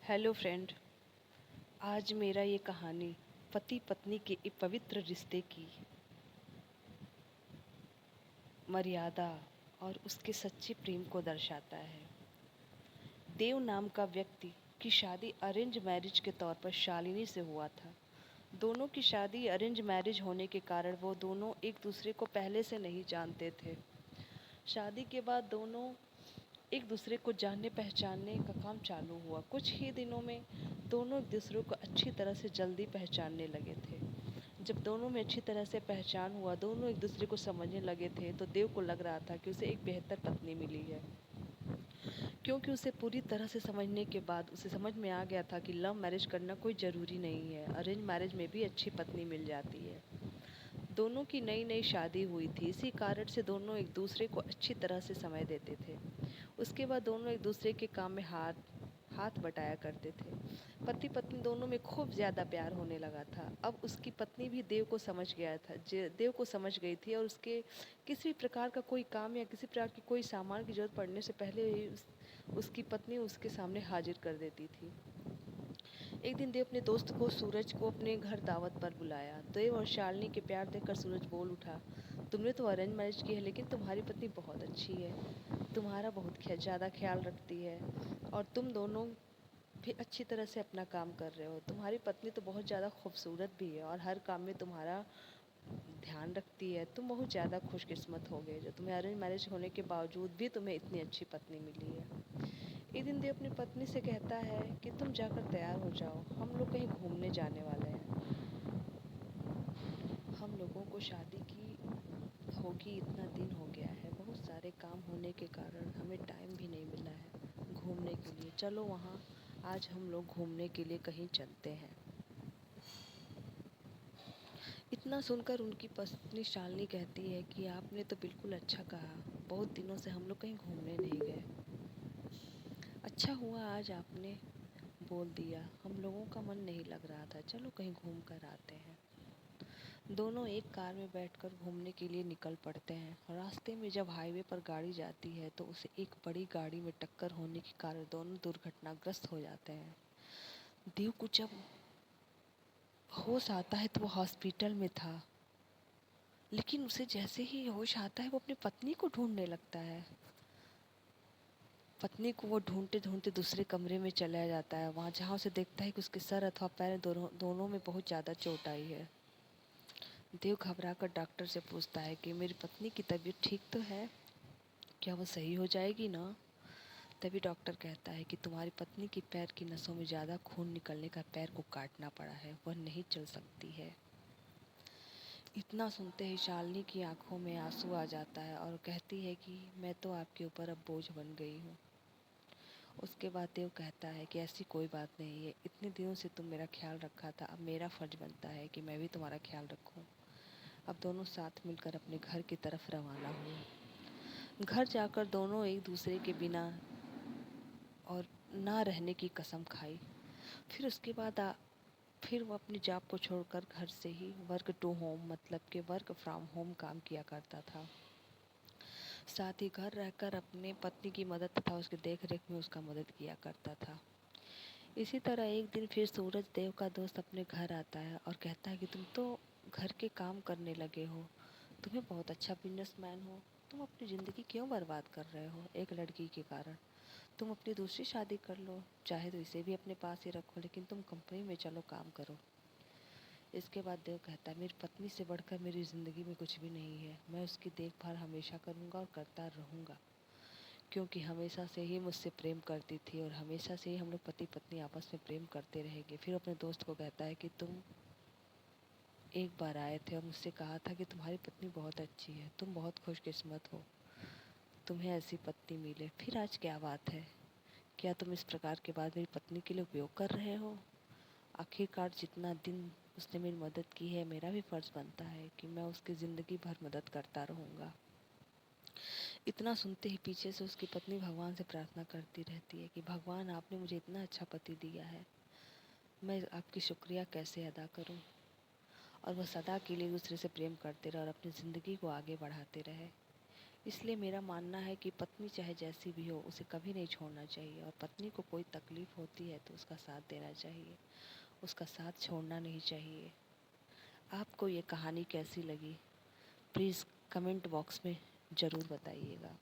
Hello friend. आज मेरा ये कहानी पति पत्नी के एक पवित्र रिश्ते की मर्यादा और उसके सच्चे प्रेम को दर्शाता है। देव नाम का व्यक्ति की शादी अरेंज मैरिज के तौर पर शालिनी से हुआ था। दोनों की शादी अरेंज मैरिज होने के कारण वो दोनों एक दूसरे को पहले से नहीं जानते थे। शादी के बाद दोनों एक दूसरे को जानने पहचानने का काम चालू हुआ। कुछ ही दिनों में दोनों एक दूसरे को अच्छी तरह से जल्दी पहचानने लगे थे। जब दोनों में अच्छी तरह से पहचान हुआ, दोनों एक दूसरे को समझने लगे थे, तो देव को लग रहा था कि उसे एक बेहतर पत्नी मिली है, क्योंकि उसे पूरी तरह से समझने के बाद उसे समझ में आ गया था कि लव मैरिज करना कोई ज़रूरी नहीं है, अरेंज मैरिज में भी अच्छी पत्नी मिल जाती है। दोनों की नई नई शादी हुई थी, इसी कारण से दोनों एक दूसरे को अच्छी तरह से समय देते थे। उसके बाद दोनों एक दूसरे के काम में हाथ हाथ बटाया करते थे। पति पत्नी दोनों में खूब ज़्यादा प्यार होने लगा था। अब उसकी पत्नी भी देव को समझ गया था, देव को समझ गई थी, और उसके किसी भी प्रकार का कोई काम या किसी प्रकार की कोई सामान की जरूरत पड़ने से पहले ही उसकी पत्नी उसके सामने हाजिर कर देती थी। एक दिन देव अपने दोस्त को सूरज को अपने घर दावत पर बुलाया। देव और शालिनी के प्यार देखकर सूरज बोल उठा, तुमने तो अरेंज मैरिज की है, लेकिन तुम्हारी पत्नी बहुत अच्छी है, तुम्हारा बहुत ज़्यादा ख्याल रखती है, और तुम दोनों भी अच्छी तरह से अपना काम कर रहे हो। तुम्हारी पत्नी तो बहुत ज़्यादा खूबसूरत भी है और हर काम में तुम्हारा ध्यान रखती है। तुम बहुत ज़्यादा खुशकिस्मत हो गए जो तुम्हें अरेंज मैरिज होने के बावजूद भी तुम्हें इतनी अच्छी पत्नी मिली है। एक दिन देव अपनी पत्नी से कहता है कि तुम जाकर तैयार हो जाओ, हम लोग कहीं घूमने जाने वाले हैं। हम लोगों को शादी की होगी इतना दिन हो गया है, बहुत सारे काम होने के कारण हमें टाइम भी नहीं मिला है घूमने के लिए। चलो वहाँ आज हम लोग घूमने के लिए कहीं चलते हैं। इतना सुनकर उनकी पत्नी शालिनी कहती है कि आपने तो बिल्कुल अच्छा कहा, बहुत दिनों से हम लोग कहीं घूमने नहीं गए। अच्छा हुआ आज आपने बोल दिया, हम लोगों का मन नहीं लग रहा था, चलो कहीं घूम कर आते हैं। दोनों एक कार में बैठकर घूमने के लिए निकल पड़ते हैं। रास्ते में जब हाईवे पर गाड़ी जाती है तो उसे एक बड़ी गाड़ी में टक्कर होने के कारण दोनों दुर्घटनाग्रस्त हो जाते हैं। देव को जब होश आता है तो वो हॉस्पिटल में था, लेकिन उसे जैसे ही होश आता है वो अपनी पत्नी को ढूंढने लगता है। पत्नी को वो ढूंढते ढूंढते दूसरे कमरे में चला जाता है, वहाँ जहाँ उसे देखता है कि उसके सर अथवा पैर दोनों में बहुत ज़्यादा चोट आई है। देव घबराकर डॉक्टर से पूछता है कि मेरी पत्नी की तबीयत ठीक तो है, क्या वो सही हो जाएगी ना? तभी डॉक्टर कहता है कि तुम्हारी पत्नी की पैर की नसों में ज़्यादा खून निकलने का पैर को काटना पड़ा है, वह नहीं चल सकती है। इतना सुनते ही शालिनी की आंखों में आंसू आ जाता है और कहती है कि मैं तो आपके ऊपर अब बोझ बन गई हूँ। उसके बाद देव कहता है कि ऐसी कोई बात नहीं है, इतने दिनों से तुम मेरा ख्याल रखा था, अब मेरा फ़र्ज बनता है कि मैं भी तुम्हारा ख्याल रखूँ। अब दोनों साथ मिलकर अपने घर की तरफ रवाना हुए। घर जाकर दोनों एक दूसरे के बिना और ना रहने की कसम खाई। फिर उसके बाद फिर वो अपनी जॉब को छोड़कर घर से ही वर्क टू होम मतलब कि वर्क फ्रॉम होम काम किया करता था। साथ ही घर रहकर अपने पत्नी की मदद तथा उसके देख रेख में उसका मदद किया करता था। इसी तरह एक दिन फिर सूरज देव का दोस्त अपने घर आता है और कहता है कि तुम तो घर के काम करने लगे हो, तुम्हें बहुत अच्छा बिजनेसमैन हो, तुम अपनी ज़िंदगी क्यों बर्बाद कर रहे हो एक लड़की के कारण? तुम अपनी दूसरी शादी कर लो, चाहे तो इसे भी अपने पास ही रखो, लेकिन तुम कंपनी में चलो काम करो। इसके बाद देव कहता है मेरी पत्नी से बढ़कर मेरी ज़िंदगी में कुछ भी नहीं है, मैं उसकी देखभाल हमेशा करूँगा और करता रहूँगा, क्योंकि हमेशा से ही मुझसे प्रेम करती थी और हमेशा से ही हम लोग पति पत्नी आपस में प्रेम करते रहेंगे। फिर अपने दोस्त को कहता है कि तुम एक बार आए थे और मुझसे कहा था कि तुम्हारी पत्नी बहुत अच्छी है, तुम बहुत खुशकिस्मत हो, तुम्हें ऐसी पत्नी मिले। फिर आज क्या बात है, क्या तुम इस प्रकार के बाद मेरी पत्नी के लिए उपयोग कर रहे हो? आखिरकार जितना दिन उसने मेरी मदद की है, मेरा भी फ़र्ज़ बनता है कि मैं उसकी ज़िंदगी भर मदद करता रहूँगा। इतना सुनते ही पीछे से उसकी पत्नी भगवान से प्रार्थना करती रहती है कि भगवान आपने मुझे इतना अच्छा पति दिया है, मैं आपकी शुक्रिया कैसे अदा करूं। और वह सदा के लिए दूसरे से प्रेम करते रहे और अपनी ज़िंदगी को आगे बढ़ाते रहे। इसलिए मेरा मानना है कि पत्नी चाहे जैसी भी हो उसे कभी नहीं छोड़ना चाहिए, और पत्नी को कोई तकलीफ़ होती है तो उसका साथ देना चाहिए, उसका साथ छोड़ना नहीं चाहिए। आपको ये कहानी कैसी लगी प्लीज़ कमेंट बॉक्स में ज़रूर बताइएगा।